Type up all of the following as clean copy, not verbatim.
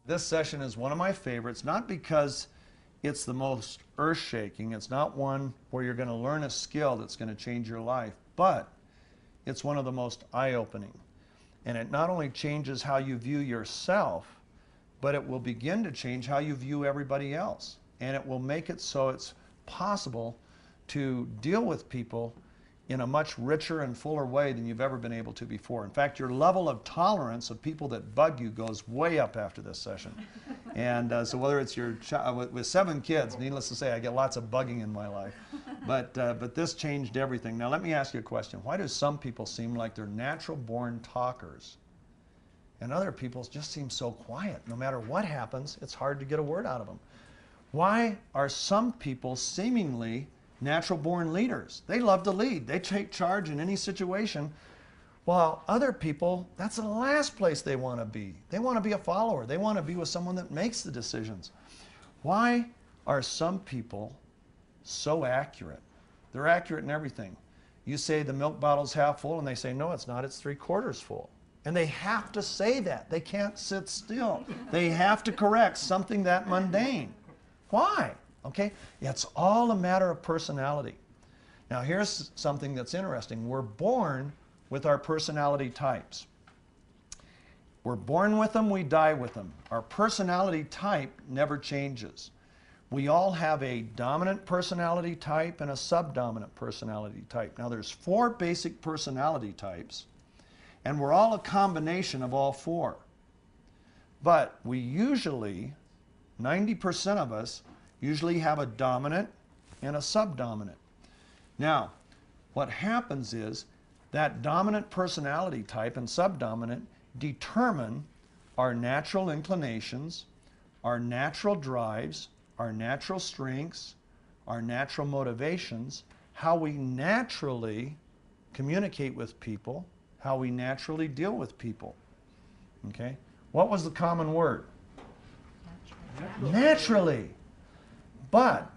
This session is one of my favorites, not because it's the most earth-shaking, it's not one where you're going to learn a skill that's going to change your life, but it's one of the most eye-opening. And it not only changes how you view yourself, but it will begin to change how you view everybody else. And it will make it so it's possible to deal with people in a much richer and fuller way than you've ever been able to before. In fact, your level of tolerance of people that bug you goes way up after this session. And so whether it's your child, with 7 kids, needless to say, I get lots of bugging in my life. But this changed everything. Now let me ask you a question. Why do some people seem like they're natural-born talkers, and other people just seem so quiet? No matter what happens, it's hard to get a word out of them. Why are some people seemingly natural-born leaders? They love to lead. They take charge in any situation, while other people, that's the last place they want to be. They want to be a follower. They want to be with someone that makes the decisions. Why are some people so accurate? They're accurate in everything. You say the milk bottle's half full, and they say, no, it's not, it's 3/4 full. And they have to say that. They can't sit still. They have to correct something that mundane. Why? Okay, it's all a matter of personality. Now here's something that's interesting. We're born with our personality types. We're born with them, we die with them. Our personality type never changes. We all have a dominant personality type and a subdominant personality type. Now there's 4 basic personality types, and we're all a combination of all 4. But we usually, 90% of us, usually have a dominant and a subdominant. Now, what happens is that dominant personality type and subdominant determine our natural inclinations, our natural drives, our natural strengths, our natural motivations, how we naturally communicate with people, how we naturally deal with people. Okay? What was the common word? Naturally. But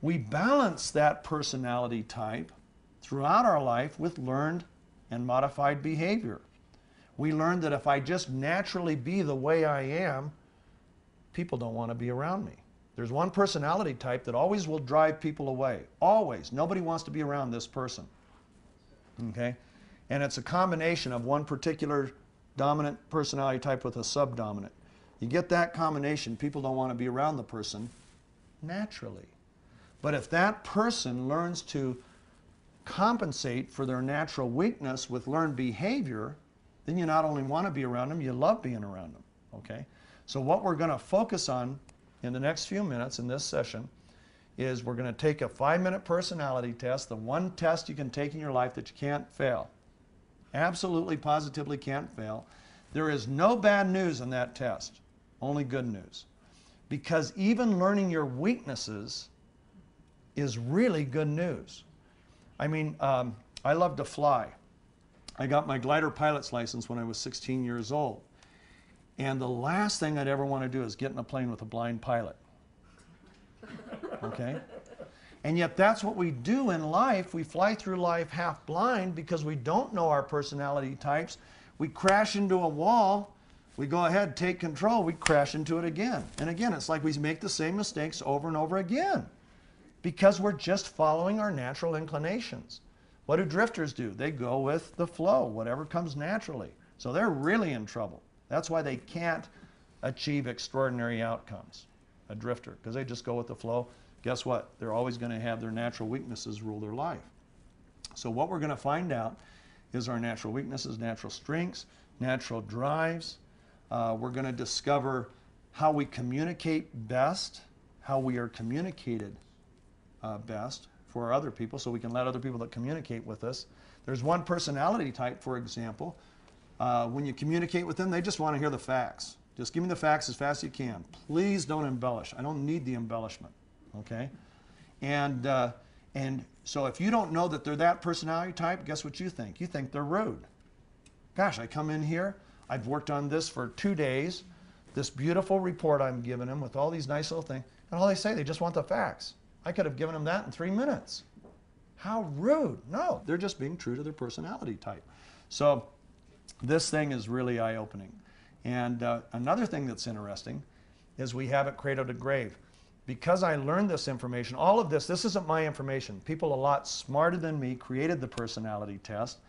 we balance that personality type throughout our life with learned and modified behavior. We learn that if I just naturally be the way I am, people don't want to be around me. There's one personality type that always will drive people away. Always. Nobody wants to be around this person. Okay? And it's a combination of one particular dominant personality type with a subdominant. You get that combination, people don't want to be around the person naturally. But if that person learns to compensate for their natural weakness with learned behavior, then you not only want to be around them, you love being around them. Okay? So what we're going to focus on in the next few minutes in this session is we're going to take a 5-minute personality test, the one test you can take in your life that you can't fail. Absolutely, positively can't fail. There is no bad news in that test, only good news. Because even learning your weaknesses is really good news. I mean, I love to fly. I got my glider pilot's license when I was 16 years old. And the last thing I'd ever want to do is get in a plane with a blind pilot. Okay? And yet that's what we do in life. We fly through life half blind because we don't know our personality types. We crash into a wall. We go ahead, take control, we crash into it again. And again, it's like we make the same mistakes over and over again because we're just following our natural inclinations. What do drifters do? They go with the flow, whatever comes naturally. So they're really in trouble. That's why they can't achieve extraordinary outcomes, a drifter, because they just go with the flow. Guess what? They're always going to have their natural weaknesses rule their life. So what we're going to find out is our natural weaknesses, natural strengths, natural drives. We're going to discover how we communicate best, how we are communicated best for other people, so we can let other people that communicate with us. There's one personality type, for example, When you communicate with them, they just want to hear the facts. Just give me the facts as fast as you can. Please don't embellish. I don't need the embellishment, okay? And so if you don't know that they're that personality type, guess what you think? You think they're rude. Gosh, I come in here, I've worked on this for 2 days, this beautiful report I'm giving them with all these nice little things, and all they say, they just want the facts. I could have given them that in 3 minutes. How rude. No, they're just being true to their personality type. So this thing is really eye-opening. And another thing that's interesting is we have at Cradle to Grave. Because I learned this information, all of this isn't my information. People a lot smarter than me created the personality test,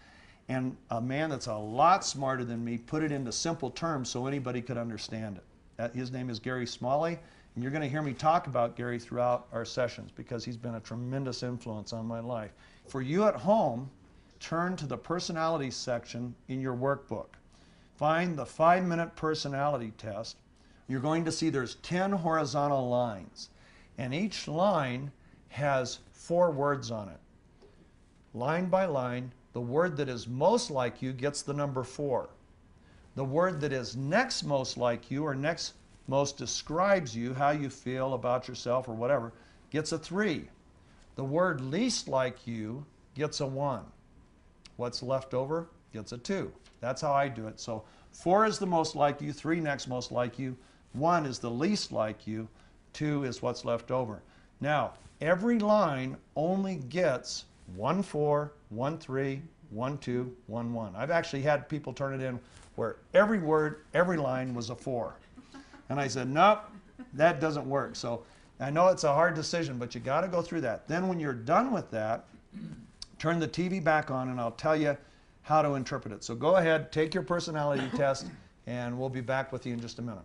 and a man that's a lot smarter than me put it into simple terms so anybody could understand it. His name is Gary Smalley, and you're going to hear me talk about Gary throughout our sessions because he's been a tremendous influence on my life. For you at home, turn to the personality section in your workbook. Find the 5-minute personality test. You're going to see there's 10 horizontal lines, and each line has 4 words on it. Line by line, the word that is most like you gets the number 4. The word that is next most like you or next most describes you, how you feel about yourself or whatever, gets a 3. The word least like you gets a 1. What's left over gets a 2. That's how I do it. So 4 is the most like you, 3 next most like you, 1 is the least like you, 2 is what's left over. Now, every line only gets 1 4, 1 3, 1 2, 1 1. I've actually had people turn it in where every word, every line was a 4. And I said, nope, that doesn't work. So I know it's a hard decision, but you got to go through that. Then when you're done with that, turn the TV back on and I'll tell you how to interpret it. So go ahead, take your personality test, and we'll be back with you in just a minute.